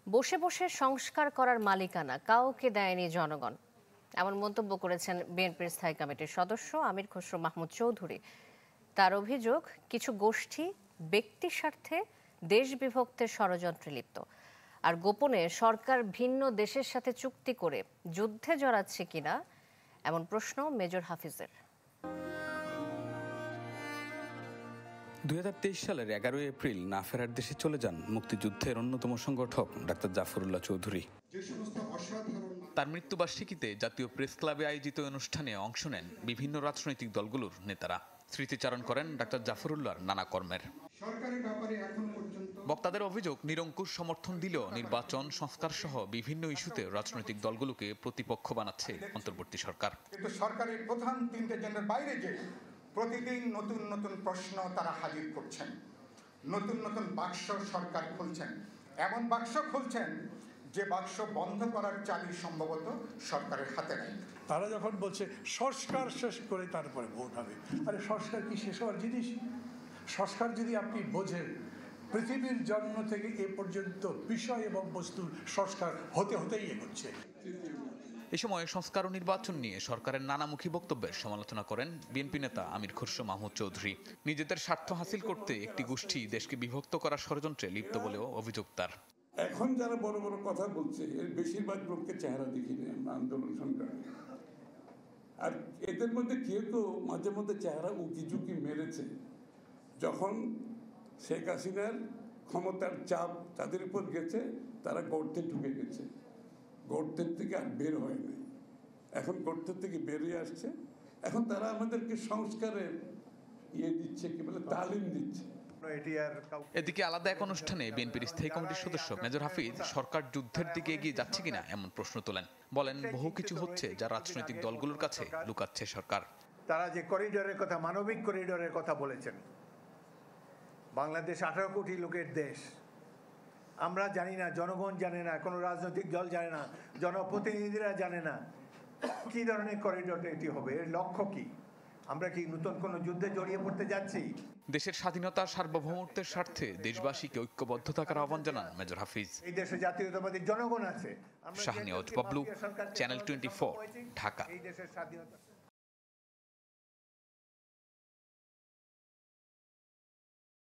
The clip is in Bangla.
বসে বসে সংস্কার করার মালিকানা কাউকে দেয়নি জনগণ, এমন মন্তব্য করেছেন বিএনপির স্থায়ী কমিটির সদস্য আমির খসরু মাহমুদ চৌধুরী। তার অভিযোগ, কিছু গোষ্ঠী ব্যক্তি স্বার্থে দেশ বিভক্তের ষড়যন্ত্রে লিপ্ত, আর গোপনে সরকার ভিন্ন দেশের সাথে চুক্তি করে যুদ্ধে জড়াচ্ছে কিনা এমন প্রশ্ন মেজর হাফিজের। 2023 সালের 11 এপ্রিল না ফেরার দেশে চলে যান মুক্তিযুদ্ধের অন্যতম সংগঠক ডাক্তার জাফরুল্লাহ চৌধুরী। তার মৃত্যুবার্ষিকীতে জাতীয় প্রেস ক্লাবে আয়োজিত অনুষ্ঠানে অংশ নেন বিভিন্ন রাজনৈতিক দলগুলোর নেতারা। স্মৃতিচারণ করেন ডাক্তার জাফরুল্লাহর নানা কর্মের। বক্তাদের অভিযোগ, নিরঙ্কুশ সমর্থন দিলেও নির্বাচন সংস্কার সহ বিভিন্ন ইস্যুতে রাজনৈতিক দলগুলোকে প্রতিপক্ষ বানাচ্ছে অন্তর্বর্তী সরকার। কিন্তু সরকারের প্রধান তিনটে জনের বাইরে যে প্রতিদিন নতুন নতুন প্রশ্ন তারা হাজির করছেন, নতুন নতুন বাক্স সরকার খুলছেন, এমন বাক্স খুলছেন যে বাক্স বন্ধ করার চাবি সম্ভবত সরকারের হাতে নেই। তারা যখন বলছে সংস্কার শেষ করে তারপরে ভোট হবে, আরে সংস্কার কি শেষ হওয়ার জিনিস? সংস্কার যদি আপনি বোঝেন, পৃথিবীর জন্ম থেকে এ পর্যন্ত বিষয় এবং বস্তুর সংস্কার হতেই এগোচ্ছে। এ সময় সংস্কার ও নির্বাচন নিয়ে সরকারের নানামুখী বক্তব্যের সমালোচনা করেন বিএনপি নেতা আমির খসরু মাহমুদ চৌধুরী। নিজেদের স্বার্থ হাসিল করতে একটি গোষ্ঠী দেশকে বিভক্ত করার ষড়যন্ত্রে লিপ্ত বলেও অভিযোগ তার। এখন যারা বড় বড় কথা বলছে এর বেশিরভাগ লোককে চেহারা দেখিনি আমরা আন্দোলন সংগ্রামে, আর এদের মধ্যে কেউ তো মাঝে মধ্যে চেহারা উকি ঝুঁকি মেরেছে। যখন শেখ হাসিনার ক্ষমতার চাপ তাদের উপর গেছে, তারা গর্তে ঢুকে গেছে, গর্তের থেকে আর বের হয় নাই। এখন গর্তের থেকে বেরিয়ে আসছে, এখন তারা আমাদেরকে সংস্কারের দিচ্ছে, কি বলে, তালিম দিচ্ছে। এদিকে আলাদা এক অনুষ্ঠানে বিএনপির স্থায়ী কমিটির সদস্য মেজর হাফিজ সরকার যুদ্ধের দিকে এগিয়ে যাচ্ছে কিনা এমন প্রশ্ন তোলেন। বলেন, বহু কিছু হচ্ছে যা রাজনৈতিক দলগুলোর কাছে লুকাচ্ছে সরকার। তারা যে করিডোরের কথা, মানবিক করিডোরের কথা বলেছেন, বাংলাদেশ 18 কোটি লোকের দেশ। আমরা জানি না, জনগণ জানে না, কোনো রাজনৈতিক দল জানে না, জনপ্রতিনিধিরা জানে না কি ধরনের করিডোর এটি হবে, এর লক্ষ্য কি। আমরা কি নতুন কোনো যুদ্ধে জড়িয়ে পড়তে যাচ্ছি? দেশের স্বাধীনতা সার্বভৌমত্বের স্বার্থে দেশবাসীকে ঐক্যবদ্ধ থাকার আহ্বান জানান মেজর হাফিজ। এই দেশে জাতীয়তাবাদী জনগণ আছে। শাহনিয়াজ বাবলু, চ্যানেল 24, ঢাকা। এই দেশের স্বাধীনতা